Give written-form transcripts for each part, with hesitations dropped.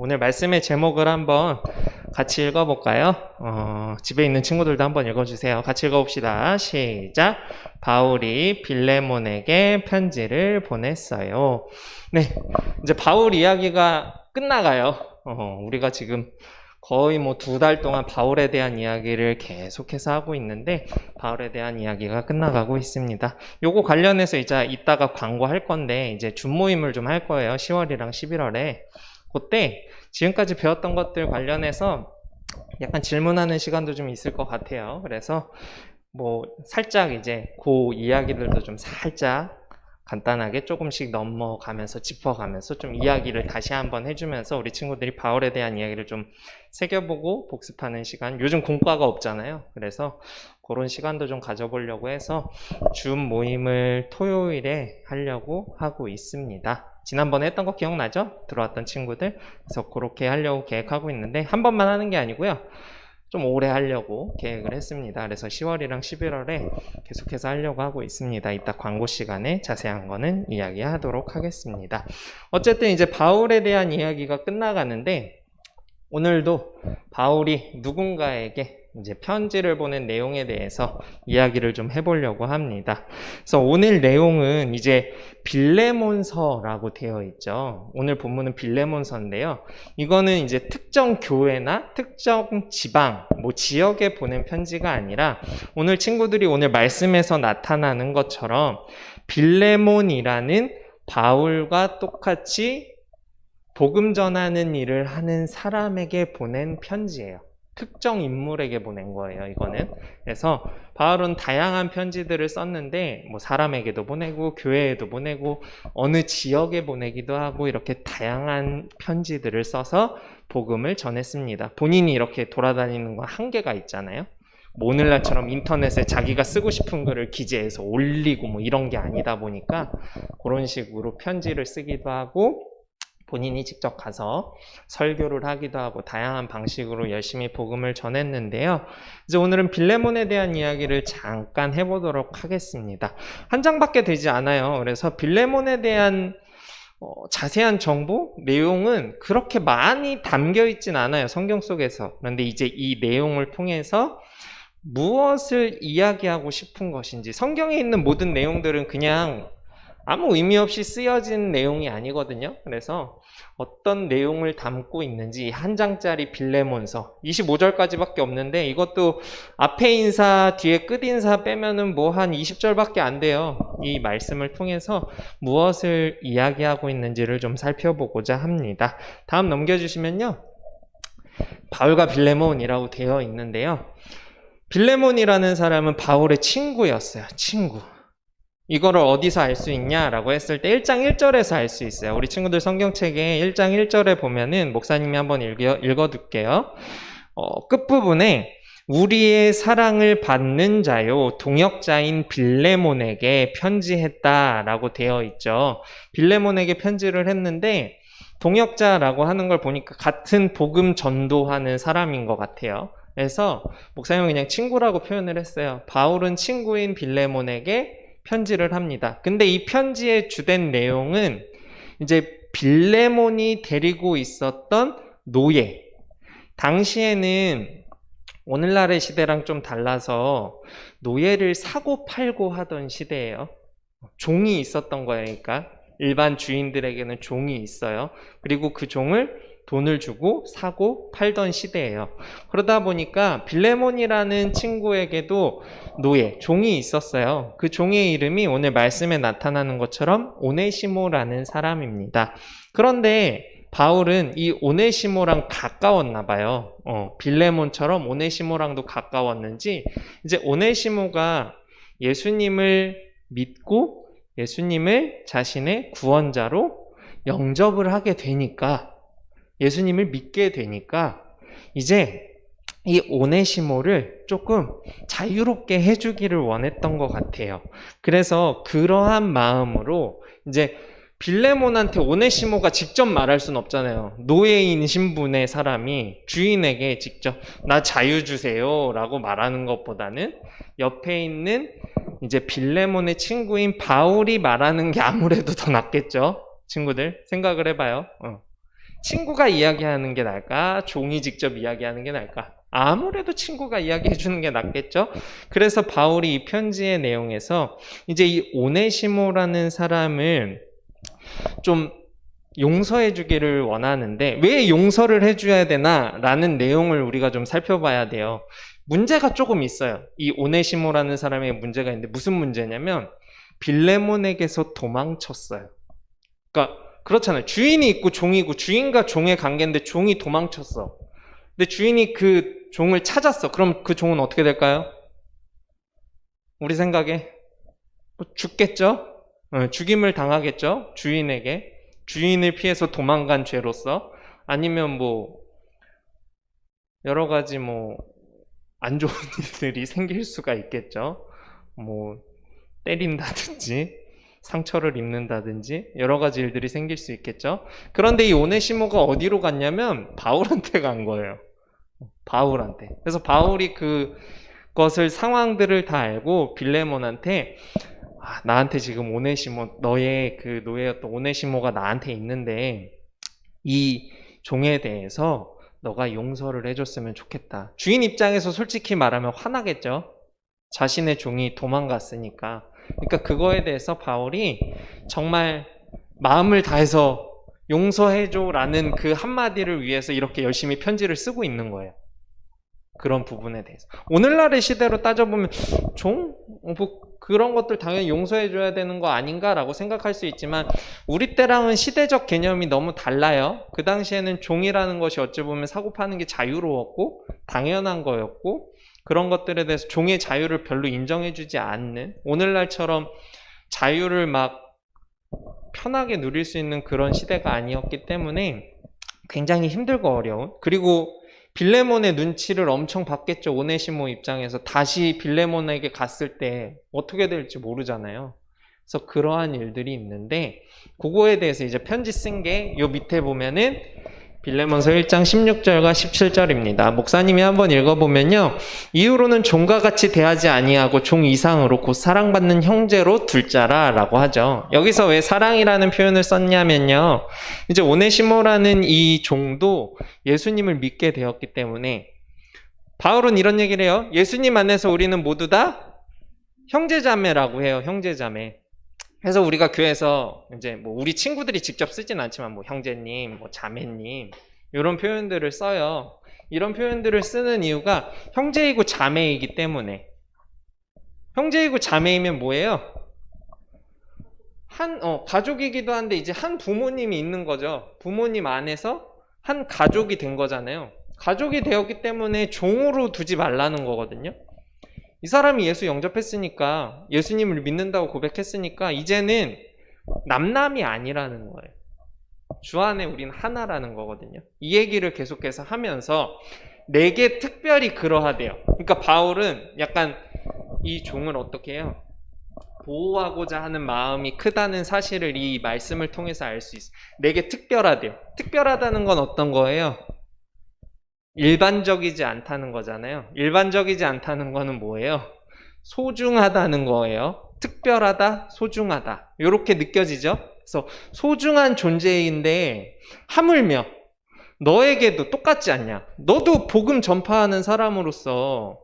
오늘 말씀의 제목을 한번 같이 읽어볼까요? 집에 있는 친구들도 한번 읽어주세요. 같이 읽어봅시다. 시작. 바울이 빌레몬에게 편지를 보냈어요. 네, 이제 바울 이야기가 끝나가요. 우리가 지금 거의 2달 동안 바울에 대한 이야기를 계속해서 하고 있는데 바울에 대한 이야기가 끝나가고 있습니다. 요거 관련해서 이제 이따가 광고할 건데 이제 줌 모임을 좀 할 거예요. 10월이랑 11월에. 그때 지금까지 배웠던 것들 관련해서 약간 질문하는 시간도 좀 있을 것 같아요. 그래서 살짝 이제 그 이야기들도 좀 살짝 간단하게 조금씩 넘어가면서 짚어가면서 좀 이야기를 다시 한번 해주면서 우리 친구들이 바울에 대한 이야기를 좀 새겨보고 복습하는 시간, 요즘 공과가 없잖아요. 그래서 그런 시간도 좀 가져보려고 해서 줌 모임을 토요일에 하려고 하고 있습니다. 지난번에 했던 거 기억나죠? 들어왔던 친구들. 그래서 그렇게 하려고 계획하고 있는데 한 번만 하는 게 아니고요, 좀 오래 하려고 계획을 했습니다. 그래서 10월이랑 11월에 계속해서 하려고 하고 있습니다. 이따 광고 시간에 자세한 거는 이야기하도록 하겠습니다. 어쨌든 이제 바울에 대한 이야기가 끝나가는데 오늘도 바울이 누군가에게 이제 편지를 보낸 내용에 대해서 이야기를 좀 해보려고 합니다. 그래서 오늘 내용은 이제 빌레몬서라고 되어 있죠. 오늘 본문은 빌레몬서인데요. 이거는 이제 특정 교회나 특정 지방, 지역에 보낸 편지가 아니라 오늘 친구들이 오늘 말씀에서 나타나는 것처럼 빌레몬이라는 바울과 똑같이 복음 전하는 일을 하는 사람에게 보낸 편지예요. 특정 인물에게 보낸 거예요, 이거는. 그래서 바울은 다양한 편지들을 썼는데 사람에게도 보내고 교회에도 보내고 어느 지역에 보내기도 하고 이렇게 다양한 편지들을 써서 복음을 전했습니다. 본인이 이렇게 돌아다니는 건 한계가 있잖아요. 오늘날처럼 인터넷에 자기가 쓰고 싶은 글을 기재해서 올리고 이런 게 아니다 보니까 그런 식으로 편지를 쓰기도 하고 본인이 직접 가서 설교를 하기도 하고 다양한 방식으로 열심히 복음을 전했는데요. 이제 오늘은 빌레몬에 대한 이야기를 잠깐 해보도록 하겠습니다. 한 장밖에 되지 않아요. 그래서 빌레몬에 대한 자세한 정보, 내용은 그렇게 많이 담겨 있진 않아요, 성경 속에서. 그런데 이제 이 내용을 통해서 무엇을 이야기하고 싶은 것인지, 성경에 있는 모든 내용들은 그냥 아무 의미 없이 쓰여진 내용이 아니거든요. 그래서 어떤 내용을 담고 있는지 한 장짜리 빌레몬서 25절까지밖에 없는데 이것도 앞에 인사 뒤에 끝 인사 빼면은 한 20절밖에 안 돼요. 이 말씀을 통해서 무엇을 이야기하고 있는지를 좀 살펴보고자 합니다. 다음 넘겨주시면요, 바울과 빌레몬이라고 되어 있는데요, 빌레몬이라는 사람은 바울의 친구였어요. 친구. 이거를 어디서 알 수 있냐라고 했을 때 1장 1절에서 알 수 있어요. 우리 친구들 성경책에 1장 1절에 보면은 목사님이 한번 읽어둘게요. 끝부분에 우리의 사랑을 받는 자요 동역자인 빌레몬에게 편지했다라고 되어 있죠. 빌레몬에게 편지를 했는데 동역자라고 하는 걸 보니까 같은 복음 전도하는 사람인 것 같아요. 그래서 목사님은 그냥 친구라고 표현을 했어요. 바울은 친구인 빌레몬에게 편지를 합니다. 근데 이 편지의 주된 내용은 이제 빌레몬이 데리고 있었던 노예. 당시에는 오늘날의 시대랑 좀 달라서 노예를 사고 팔고 하던 시대예요. 종이 있었던 거니까 일반 주인들에게는 종이 있어요. 그리고 그 종을 돈을 주고 사고 팔던 시대예요. 그러다 보니까 빌레몬이라는 친구에게도 노예, 종이 있었어요. 그 종의 이름이 오늘 말씀에 나타나는 것처럼 오네시모라는 사람입니다. 그런데 바울은 이 오네시모랑 가까웠나 봐요. 빌레몬처럼 오네시모랑도 가까웠는지 이제 오네시모가 예수님을 믿고 예수님을 자신의 구원자로 영접을 하게 되니까, 예수님을 믿게 되니까 이제 이 오네시모를 조금 자유롭게 해주기를 원했던 것 같아요. 그래서 그러한 마음으로 이제 빌레몬한테 오네시모가 직접 말할 수는 없잖아요. 노예인 신분의 사람이 주인에게 직접 나 자유 주세요 라고 말하는 것보다는 옆에 있는 이제 빌레몬의 친구인 바울이 말하는 게 아무래도 더 낫겠죠. 친구들 생각을 해봐요. 친구가 이야기하는 게 나을까? 종이 직접 이야기하는 게 나을까? 아무래도 친구가 이야기해 주는 게 낫겠죠? 그래서 바울이 이 편지의 내용에서 이제 이 오네시모라는 사람을 좀 용서해 주기를 원하는데, 왜 용서를 해줘야 되나? 라는 내용을 우리가 좀 살펴봐야 돼요. 문제가 조금 있어요. 이 오네시모라는 사람의 문제가 있는데, 무슨 문제냐면 빌레몬에게서 도망쳤어요. 그러니까 그렇잖아요. 주인이 있고 종이고, 주인과 종의 관계인데 종이 도망쳤어. 근데 주인이 그 종을 찾았어. 그럼 그 종은 어떻게 될까요? 우리 생각에 죽겠죠? 죽임을 당하겠죠? 주인에게. 주인을 피해서 도망간 죄로서. 아니면 뭐 여러 가지 뭐 안 좋은 일들이 생길 수가 있겠죠. 뭐 때린다든지 상처를 입는다든지 여러 가지 일들이 생길 수 있겠죠. 그런데 이 오네시모가 어디로 갔냐면 바울한테 간 거예요. 바울한테. 그래서 바울이 그것을 상황들을 다 알고 빌레몬한테, 나한테 지금 오네시모, 너의 그 노예였던 오네시모가 나한테 있는데 이 종에 대해서 너가 용서를 해줬으면 좋겠다. 주인 입장에서 솔직히 말하면 화나겠죠. 자신의 종이 도망갔으니까. 그러니까 그거에 대해서 바울이 정말 마음을 다해서 용서해줘라는 그 한마디를 위해서 이렇게 열심히 편지를 쓰고 있는 거예요. 그런 부분에 대해서. 오늘날의 시대로 따져보면 종? 뭐 그런 것들 당연히 용서해줘야 되는 거 아닌가라고 생각할 수 있지만, 우리 때랑은 시대적 개념이 너무 달라요. 그 당시에는 종이라는 것이 어찌 보면 사고 파는 게 자유로웠고 당연한 거였고, 그런 것들에 대해서 종의 자유를 별로 인정해주지 않는, 오늘날처럼 자유를 막 편하게 누릴 수 있는 그런 시대가 아니었기 때문에 굉장히 힘들고 어려운, 그리고 빌레몬의 눈치를 엄청 봤겠죠. 오네시모 입장에서 다시 빌레몬에게 갔을 때 어떻게 될지 모르잖아요. 그래서 그러한 일들이 있는데, 그거에 대해서 이제 편지 쓴 게 요 밑에 보면은 빌레몬서 1장 16절과 17절입니다. 목사님이 한번 읽어보면요. 이후로는 종과 같이 대하지 아니하고 종 이상으로 곧 사랑받는 형제로 둘 자라 라고 하죠. 여기서 왜 사랑이라는 표현을 썼냐면요. 이제 오네시모라는 이 종도 예수님을 믿게 되었기 때문에, 바울은 이런 얘기를 해요. 예수님 안에서 우리는 모두 다 형제자매라고 해요. 형제자매. 그래서 우리가 교회에서 이제 뭐 우리 친구들이 직접 쓰진 않지만 뭐 형제님, 뭐 자매님 이런 표현들을 써요. 이런 표현들을 쓰는 이유가 형제이고 자매이기 때문에. 형제이고 자매이면 뭐예요? 가족이기도 한데 이제 한 부모님이 있는 거죠. 부모님 안에서 한 가족이 된 거잖아요. 가족이 되었기 때문에 종으로 두지 말라는 거거든요. 이 사람이 예수 영접했으니까, 예수님을 믿는다고 고백했으니까 이제는 남남이 아니라는 거예요. 주 안에 우린 하나라는 거거든요. 이 얘기를 계속해서 하면서 내게 특별히 그러하대요. 그러니까 바울은 약간 이 종을 어떻게 해요? 보호하고자 하는 마음이 크다는 사실을 이 말씀을 통해서 알 수 있어요. 내게 특별하대요. 특별하다는 건 어떤 거예요? 일반적이지 않다는 거잖아요. 일반적이지 않다는 거는 뭐예요? 소중하다는 거예요. 특별하다, 소중하다. 이렇게 느껴지죠? 그래서 소중한 존재인데 하물며 너에게도 똑같지 않냐? 너도 복음 전파하는 사람으로서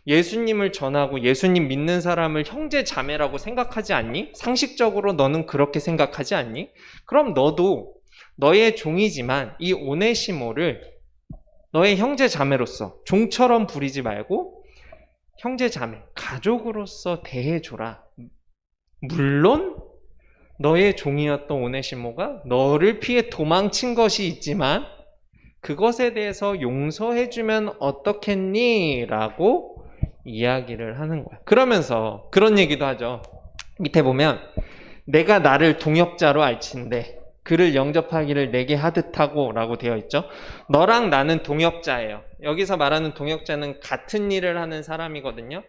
예수님을 전하고 예수님 믿는 사람을 형제 자매라고 생각하지 않니? 상식적으로 너는 그렇게 생각하지 않니? 그럼 너도 너의 종이지만 이 오네시모를 너의 형제 자매로서 종처럼 부리지 말고 형제 자매, 가족으로서 대해줘라. 물론 너의 종이었던 오네시모가 너를 피해 도망친 것이 있지만 그것에 대해서 용서해주면 어떻겠니? 라고 이야기를 하는 거야. 그러면서 그런 얘기도 하죠. 밑에 보면 내가 나를 동역자로 알친대 그를 영접하기를 내게 하듯하고 라고 되어 있죠. 너랑 나는 동역자예요. 여기서 말하는 동역자는 같은 일을 하는 사람이거든요.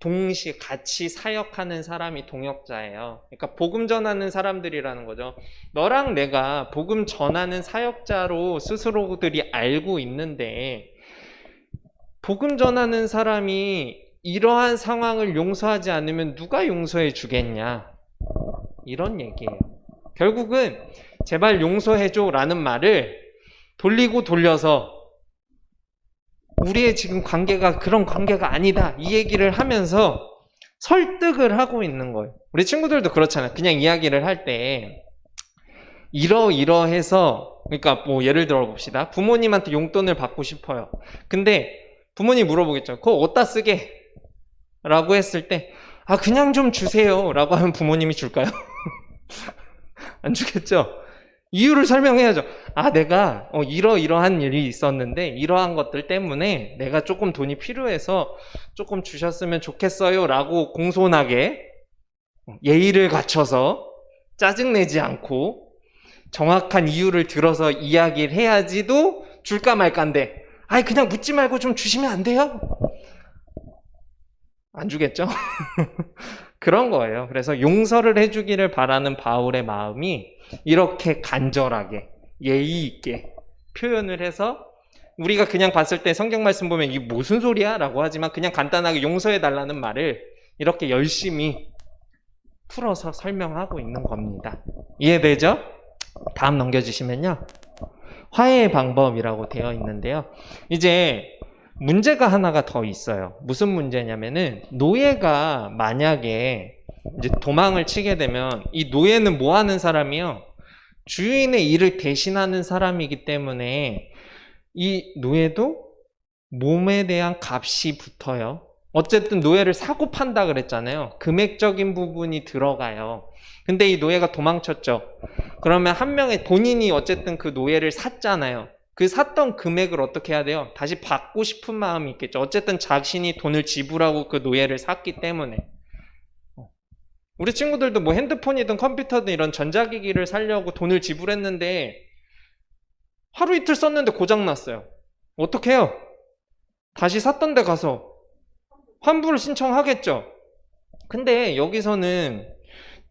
동시에 같이 사역하는 사람이 동역자예요. 그러니까 복음 전하는 사람들이라는 거죠. 너랑 내가 복음 전하는 사역자로 스스로들이 알고 있는데 복음 전하는 사람이 이러한 상황을 용서하지 않으면 누가 용서해 주겠냐? 이런 얘기예요. 결국은 제발 용서해줘 라는 말을 돌리고 돌려서 우리의 지금 관계가 그런 관계가 아니다 이 얘기를 하면서 설득을 하고 있는 거예요. 우리 친구들도 그렇잖아요. 그냥 이야기를 할 때 이러이러해서 그러니까 뭐 예를 들어 봅시다. 부모님한테 용돈을 받고 싶어요. 근데 부모님이 물어보겠죠. 그거 어디다 쓰게? 라고 했을 때 그냥 좀 주세요 라고 하면 부모님이 줄까요? 안 주겠죠? 이유를 설명해야죠. 내가 이러이러한 일이 있었는데 이러한 것들 때문에 내가 조금 돈이 필요해서 조금 주셨으면 좋겠어요 라고 공손하게 예의를 갖춰서 짜증내지 않고 정확한 이유를 들어서 이야기를 해야지도 줄까 말까인데 그냥 묻지 말고 좀 주시면 안 돼요? 안 주겠죠? 그런 거예요. 그래서 용서를 해주기를 바라는 바울의 마음이 이렇게 간절하게 예의 있게 표현을 해서 우리가 그냥 봤을 때 성경 말씀 보면 이게 무슨 소리야? 라고 하지만 그냥 간단하게 용서해 달라는 말을 이렇게 열심히 풀어서 설명하고 있는 겁니다. 이해되죠? 다음 넘겨주시면요. 화해의 방법이라고 되어 있는데요. 이제 문제가 하나가 더 있어요. 무슨 문제냐면은 노예가 만약에 이제 도망을 치게 되면 이 노예는 뭐 하는 사람이요? 주인의 일을 대신하는 사람이기 때문에 이 노예도 몸에 대한 값이 붙어요. 어쨌든 노예를 사고 판다 그랬잖아요. 금액적인 부분이 들어가요. 근데 이 노예가 도망쳤죠. 그러면 한 명의 본인이 어쨌든 그 노예를 샀잖아요. 그 샀던 금액을 어떻게 해야 돼요? 다시 받고 싶은 마음이 있겠죠. 어쨌든 자신이 돈을 지불하고 그 노예를 샀기 때문에. 우리 친구들도 뭐 핸드폰이든 컴퓨터든 이런 전자기기를 사려고 돈을 지불했는데 하루 이틀 썼는데 고장났어요. 어떻게 해요? 다시 샀던 데 가서 환불을 신청하겠죠. 근데 여기서는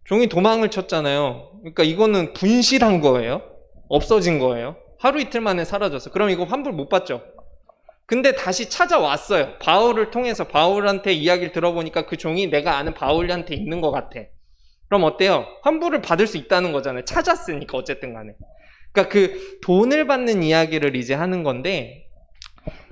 종이 도망을 쳤잖아요. 그러니까 이거는 분실한 거예요. 없어진 거예요. 하루 이틀 만에 사라졌어. 그럼 이거 환불 못 받죠. 근데 다시 찾아왔어요. 바울을 통해서 바울한테 이야기를 들어보니까 그 종이 내가 아는 바울한테 있는 것 같아. 그럼 어때요? 환불을 받을 수 있다는 거잖아요. 찾았으니까 어쨌든 간에. 그러니까 그 돈을 받는 이야기를 이제 하는 건데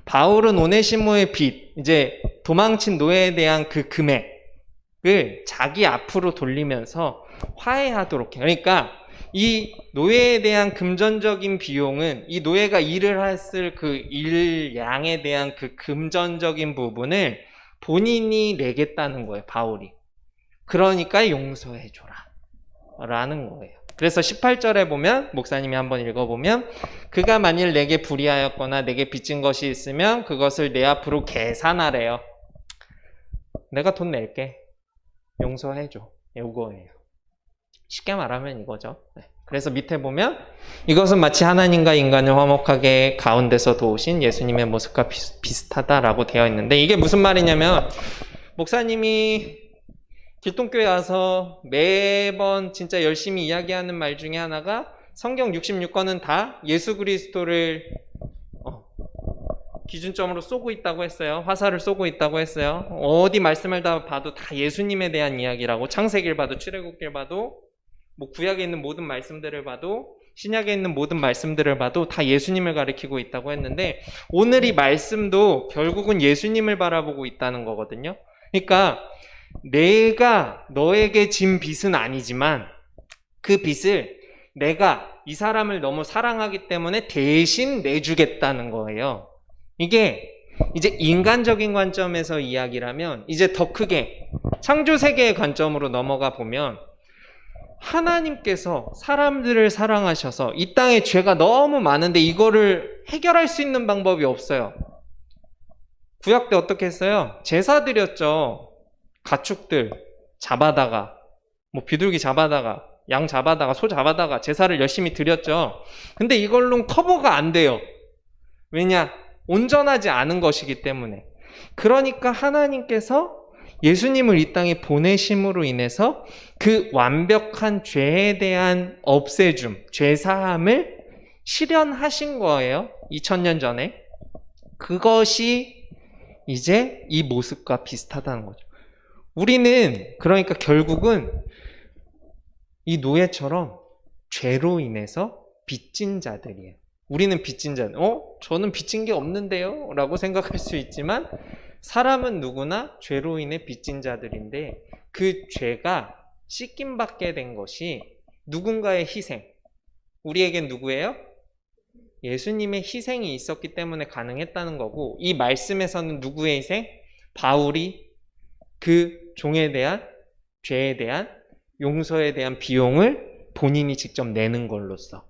바울은 오네시모의 빚, 이제 도망친 노예에 대한 그 금액을 자기 앞으로 돌리면서 화해하도록 해요. 그러니까 이 노예에 대한 금전적인 비용은 이 노예가 일을 했을 그 일량에 대한 그 금전적인 부분을 본인이 내겠다는 거예요, 바울이. 그러니까 용서해줘라 라는 거예요. 그래서 18절에 보면 목사님이 한번 읽어보면 그가 만일 내게 불의하였거나 내게 빚진 것이 있으면 그것을 내 앞으로 계산하래요. 내가 돈 낼게. 용서해줘. 이거예요. 쉽게 말하면 이거죠. 그래서 밑에 보면 이것은 마치 하나님과 인간을 화목하게 가운데서 도우신 예수님의 모습과 비슷하다라고 되어 있는데 이게 무슨 말이냐면 목사님이 길동교회 와서 매번 진짜 열심히 이야기하는 말 중에 하나가 성경 66권은 다 예수 그리스도를 기준점으로 쏘고 있다고 했어요. 화살을 쏘고 있다고 했어요. 어디 말씀을 다 봐도 다 예수님에 대한 이야기라고 창세기를 봐도 출애굽기를 봐도 뭐 구약에 있는 모든 말씀들을 봐도 신약에 있는 모든 말씀들을 봐도 다 예수님을 가리키고 있다고 했는데 오늘 이 말씀도 결국은 예수님을 바라보고 있다는 거거든요. 그러니까 내가 너에게 진 빚은 아니지만 그 빚을 내가 이 사람을 너무 사랑하기 때문에 대신 내주겠다는 거예요. 이게 이제 인간적인 관점에서 이야기라면 이제 더 크게 창조세계의 관점으로 넘어가 보면 하나님께서 사람들을 사랑하셔서 이 땅에 죄가 너무 많은데 이거를 해결할 수 있는 방법이 없어요. 구약 때 어떻게 했어요? 제사 드렸죠. 가축들 잡아다가 뭐 비둘기 잡아다가 양 잡아다가 소 잡아다가 제사를 열심히 드렸죠. 근데 이걸로는 커버가 안 돼요. 왜냐? 온전하지 않은 것이기 때문에. 그러니까 하나님께서 예수님을 이 땅에 보내심으로 인해서 그 완벽한 죄에 대한 없애줌, 죄사함을 실현하신 거예요. 2000년 전에. 그것이 이제 이 모습과 비슷하다는 거죠. 우리는 그러니까 결국은 이 노예처럼 죄로 인해서 빚진 자들이에요. 우리는 빚진 자, 저는 빚진 게 없는데요? 라고 생각할 수 있지만 사람은 누구나 죄로 인해 빚진 자들인데 그 죄가 씻김받게 된 것이 누군가의 희생. 우리에겐 누구예요? 예수님의 희생이 있었기 때문에 가능했다는 거고 이 말씀에서는 누구의 희생? 바울이 그 종에 대한 죄에 대한 용서에 대한 비용을 본인이 직접 내는 걸로써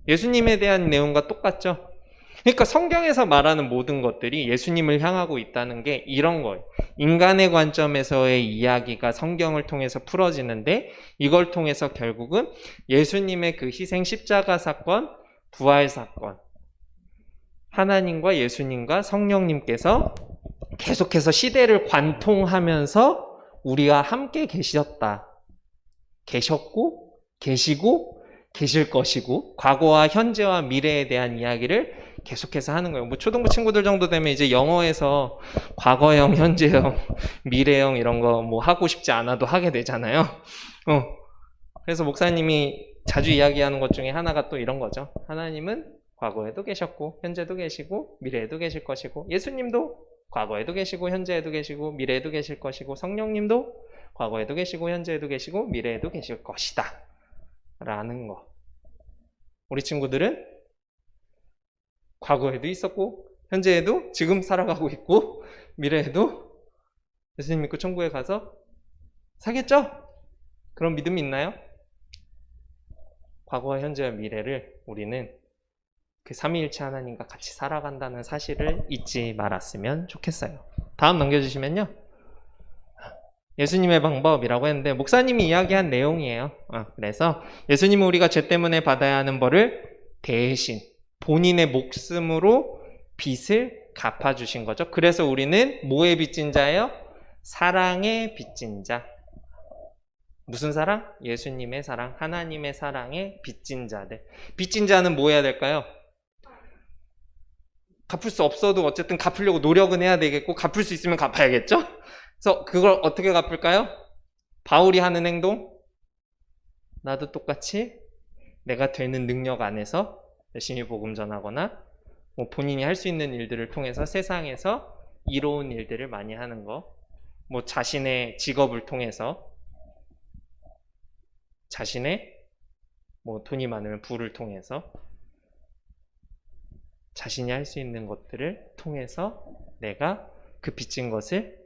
예수님에 대한 내용과 똑같죠? 그러니까 성경에서 말하는 모든 것들이 예수님을 향하고 있다는 게 이런 거예요. 인간의 관점에서의 이야기가 성경을 통해서 풀어지는데 이걸 통해서 결국은 예수님의 그 희생 십자가 사건, 부활 사건, 하나님과 예수님과 성령님께서 계속해서 시대를 관통하면서 우리가 함께 계셨다. 계셨고, 계시고, 계실 것이고, 과거와 현재와 미래에 대한 이야기를 계속해서 하는 거예요. 뭐 초등부 친구들 정도 되면 이제 영어에서 과거형, 현재형, 미래형 이런 거 뭐 하고 싶지 않아도 하게 되잖아요. 그래서 목사님이 자주 이야기하는 것 중에 하나가 또 이런 거죠. 하나님은 과거에도 계셨고, 현재도 계시고, 미래에도 계실 것이고, 예수님도 과거에도 계시고, 현재에도 계시고, 미래에도 계실 것이고, 성령님도 과거에도 계시고, 현재에도 계시고, 미래에도 계실 것이다. 라는 거. 우리 친구들은 과거에도 있었고, 현재에도 지금 살아가고 있고, 미래에도 예수님 믿고 천국에 가서 살겠죠? 그런 믿음이 있나요? 과거와 현재와 미래를 우리는 그 삼위일체 하나님과 같이 살아간다는 사실을 잊지 말았으면 좋겠어요. 다음 넘겨주시면요. 예수님의 방법이라고 했는데 목사님이 이야기한 내용이에요. 그래서 예수님은 우리가 죄 때문에 받아야 하는 벌을 대신 본인의 목숨으로 빚을 갚아주신 거죠. 그래서 우리는 뭐의 빚진 자예요? 사랑의 빚진 자. 무슨 사랑? 예수님의 사랑, 하나님의 사랑의 빚진 자들. 빚진 자는 뭐 해야 될까요? 갚을 수 없어도 어쨌든 갚으려고 노력은 해야 되겠고 갚을 수 있으면 갚아야겠죠? 그래서 그걸 어떻게 갚을까요? 바울이 하는 행동? 나도 똑같이 내가 되는 능력 안에서 열심히 복음 전하거나 뭐 본인이 할 수 있는 일들을 통해서 세상에서 이로운 일들을 많이 하는 거, 뭐 자신의 직업을 통해서 자신의 뭐 돈이 많으면 부를 통해서 자신이 할 수 있는 것들을 통해서 내가 그 빚진 것을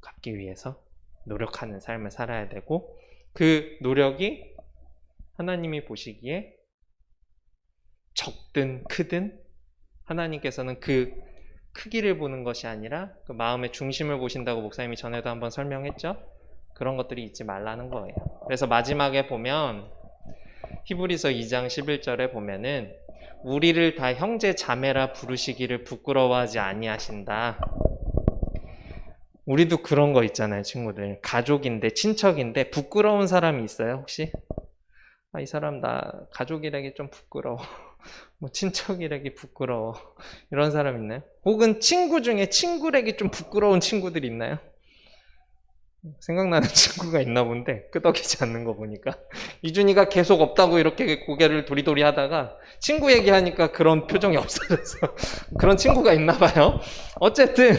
갚기 위해서 노력하는 삶을 살아야 되고 그 노력이 하나님이 보시기에 적든 크든 하나님께서는 그 크기를 보는 것이 아니라 그 마음의 중심을 보신다고 목사님이 전에도 한번 설명했죠. 그런 것들이 잊지 말라는 거예요. 그래서 마지막에 보면 히브리서 2장 11절에 보면은 우리를 다 형제 자매라 부르시기를 부끄러워하지 아니하신다. 우리도 그런 거 있잖아요, 친구들. 가족인데 친척인데 부끄러운 사람이 있어요, 혹시? 이 사람 나 가족이라기 좀 부끄러워. 뭐 친척이라기 부끄러워. 이런 사람 있나요? 혹은 친구 중에 친구라기 좀 부끄러운 친구들 있나요? 생각나는 친구가 있나 본데 끄덕이지 않는 거 보니까 이준이가 계속 없다고 이렇게 고개를 도리도리 하다가 친구 얘기하니까 그런 표정이 없어져서 그런 친구가 있나 봐요. 어쨌든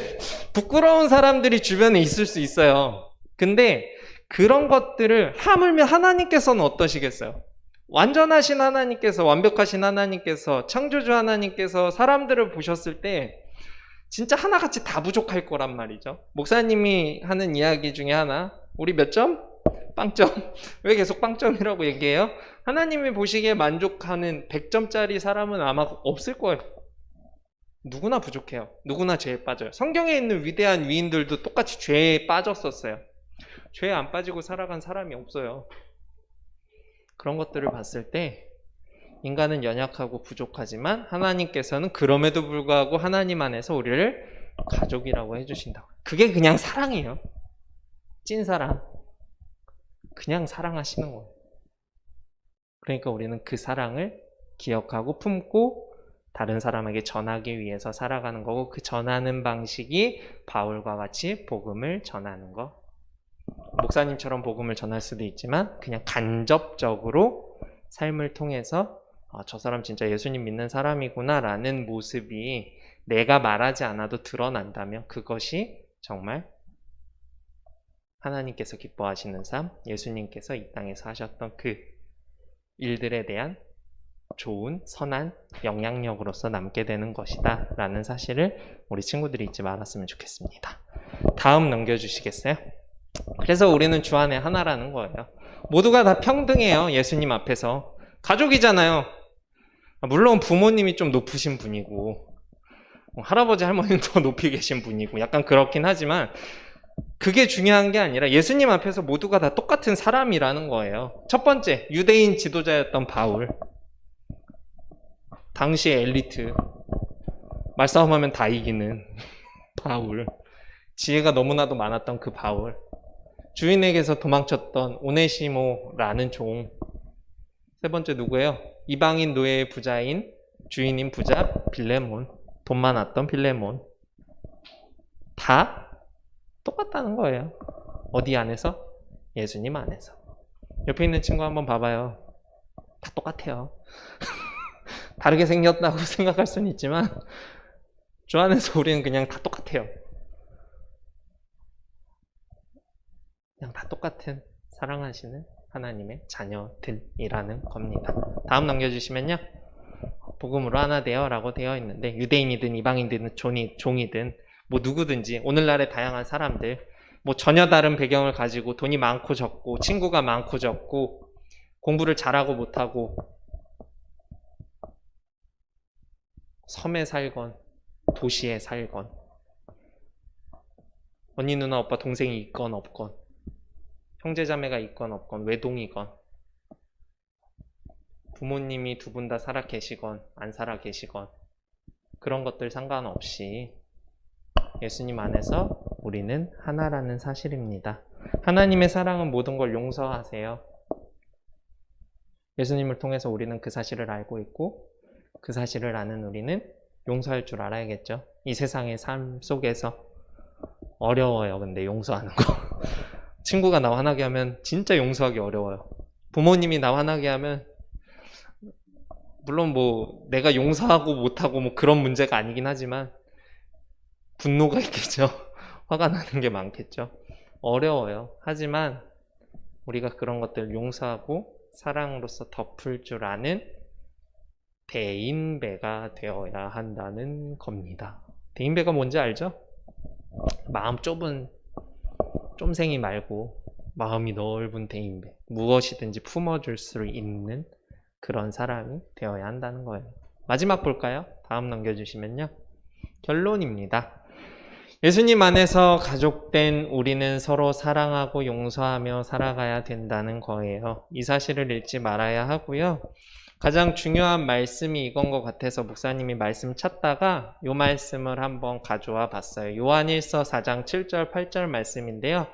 부끄러운 사람들이 주변에 있을 수 있어요. 근데 그런 것들을 하물며 하나님께서는 어떠시겠어요? 완전하신 하나님께서, 완벽하신 하나님께서, 창조주 하나님께서 사람들을 보셨을 때 진짜 하나같이 다 부족할 거란 말이죠. 목사님이 하는 이야기 중에 하나, 우리 몇 점? 빵점. 왜 계속 빵점이라고 얘기해요? 하나님이 보시기에 만족하는 100점짜리 사람은 아마 없을 거예요. 누구나 부족해요. 누구나 죄에 빠져요. 성경에 있는 위대한 위인들도 똑같이 죄에 빠졌었어요. 죄에 안 빠지고 살아간 사람이 없어요. 그런 것들을 봤을 때 인간은 연약하고 부족하지만 하나님께서는 그럼에도 불구하고 하나님 안에서 우리를 가족이라고 해주신다고. 그게 그냥 사랑이에요. 찐사랑. 그냥 사랑하시는 거예요. 그러니까 우리는 그 사랑을 기억하고 품고 다른 사람에게 전하기 위해서 살아가는 거고 그 전하는 방식이 바울과 같이 복음을 전하는 거. 목사님처럼 복음을 전할 수도 있지만 그냥 간접적으로 삶을 통해서 아, 저 사람 진짜 예수님 믿는 사람이구나 라는 모습이 내가 말하지 않아도 드러난다면 그것이 정말 하나님께서 기뻐하시는 삶, 예수님께서 이 땅에서 하셨던 그 일들에 대한 좋은 선한 영향력으로서 남게 되는 것이다 라는 사실을 우리 친구들이 잊지 말았으면 좋겠습니다. 다음 넘겨주시겠어요? 그래서 우리는 주 안에 하나라는 거예요. 모두가 다 평등해요. 예수님 앞에서. 가족이잖아요. 물론 부모님이 좀 높으신 분이고 할아버지 할머니는 더 높이 계신 분이고 약간 그렇긴 하지만 그게 중요한 게 아니라 예수님 앞에서 모두가 다 똑같은 사람이라는 거예요. 첫 번째, 유대인 지도자였던 바울. 당시의 엘리트. 말싸움하면 다 이기는 바울. 지혜가 너무나도 많았던 그 바울. 주인에게서 도망쳤던 오네시모라는 종. 세 번째 누구예요? 이방인 노예의 부자인 주인인 부자 빌레몬. 돈 많았던 빌레몬. 다 똑같다는 거예요. 어디 안에서? 예수님 안에서. 옆에 있는 친구 한번 봐봐요. 다 똑같아요. 다르게 생겼다고 생각할 수는 있지만 주 안에서 우리는 그냥 다 똑같아요. 그냥 다 똑같은 사랑하시는 하나님의 자녀들이라는 겁니다. 다음 넘겨주시면요. 복음으로 하나 되어 라고 되어 있는데 유대인이든 이방인이든 종이든 뭐 누구든지 오늘날의 다양한 사람들 뭐 전혀 다른 배경을 가지고 돈이 많고 적고 친구가 많고 적고 공부를 잘하고 못하고 섬에 살건 도시에 살건 언니 누나 오빠 동생이 있건 없건 형제자매가 있건 없건 외동이건 부모님이 두 분 다 살아 계시건 안 살아 계시건 그런 것들 상관없이 예수님 안에서 우리는 하나라는 사실입니다. 하나님의 사랑은 모든 걸 용서하세요. 예수님을 통해서 우리는 그 사실을 알고 있고 그 사실을 아는 우리는 용서할 줄 알아야겠죠. 이 세상의 삶 속에서 어려워요. 근데 용서하는 거. 친구가 나 화나게 하면 진짜 용서하기 어려워요. 부모님이 나 화나게 하면 물론 뭐 내가 용서하고 못하고 뭐 그런 문제가 아니긴 하지만 분노가 있겠죠. 화가 나는 게 많겠죠. 어려워요. 하지만 우리가 그런 것들 용서하고 사랑으로서 덮을 줄 아는 대인배가 되어야 한다는 겁니다. 대인배가 뭔지 알죠? 마음 좁은 쫌생이 말고 마음이 넓은 대인배. 무엇이든지 품어줄 수 있는 그런 사람이 되어야 한다는 거예요. 마지막 볼까요? 다음 넘겨주시면요. 결론입니다. 예수님 안에서 가족된 우리는 서로 사랑하고 용서하며 살아가야 된다는 거예요. 이 사실을 잊지 말아야 하고요. 가장 중요한 말씀이 이건 것 같아서 목사님이 말씀 찾다가 이 말씀을 한번 가져와 봤어요. 요한일서 4장 7절 8절 말씀인데요.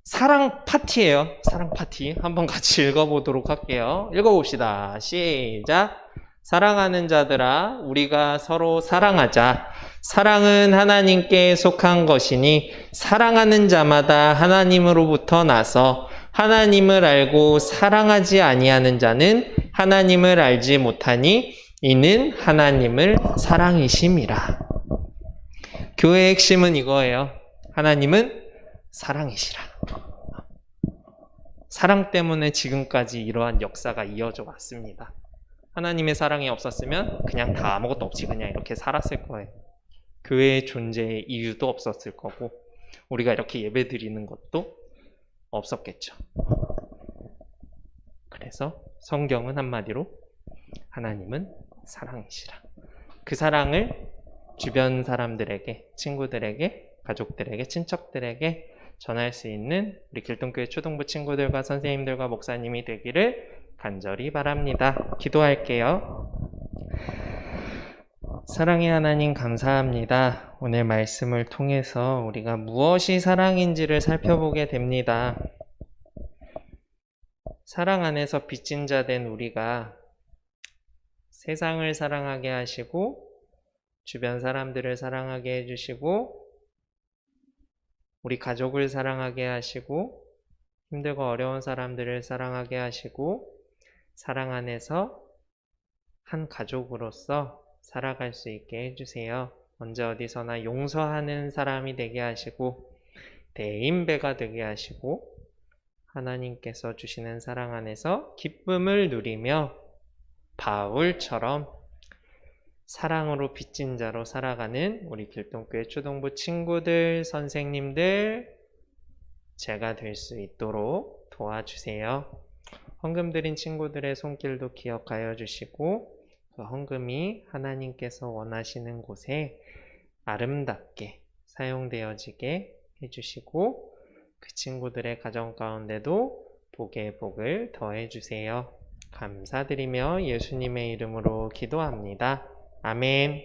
사랑 파티예요. 사랑 파티. 한번 같이 읽어보도록 할게요. 읽어봅시다. 시작. 사랑하는 자들아 우리가 서로 사랑하자. 사랑은 하나님께 속한 것이니 사랑하는 자마다 하나님으로부터 나서 하나님을 알고 사랑하지 아니하는 자는 하나님을 알지 못하니 이는 하나님을 사랑이심이라. 교회의 핵심은 이거예요. 하나님은 사랑이시라. 사랑 때문에 지금까지 이러한 역사가 이어져 왔습니다. 하나님의 사랑이 없었으면 그냥 다 아무것도 없이 그냥 이렇게 살았을 거예요. 교회의 존재의 이유도 없었을 거고 우리가 이렇게 예배 드리는 것도 없었겠죠. 그래서 성경은 한마디로 하나님은 사랑이시라. 그 사랑을 주변 사람들에게, 친구들에게, 가족들에게, 친척들에게 전할 수 있는 우리 길동교회 초등부 친구들과 선생님들과 목사님이 되기를 간절히 바랍니다. 기도할게요. 사랑의 하나님 감사합니다. 오늘 말씀을 통해서 우리가 무엇이 사랑인지를 살펴보게 됩니다. 사랑 안에서 빚진 자 된 우리가 세상을 사랑하게 하시고 주변 사람들을 사랑하게 해주시고 우리 가족을 사랑하게 하시고 힘들고 어려운 사람들을 사랑하게 하시고 사랑 안에서 한 가족으로서 살아갈 수 있게 해주세요. 언제 어디서나 용서하는 사람이 되게 하시고 대인배가 되게 하시고 하나님께서 주시는 사랑 안에서 기쁨을 누리며 바울처럼 사랑으로 빚진 자로 살아가는 우리 길동교회 초동부 친구들, 선생님들 제가 될 수 있도록 도와주세요. 헌금 드린 친구들의 손길도 기억하여 주시고 그 헌금이 하나님께서 원하시는 곳에 아름답게 사용되어지게 해주시고 그 친구들의 가정 가운데도 복의 복을 더해 주세요. 감사드리며 예수님의 이름으로 기도합니다. 아멘.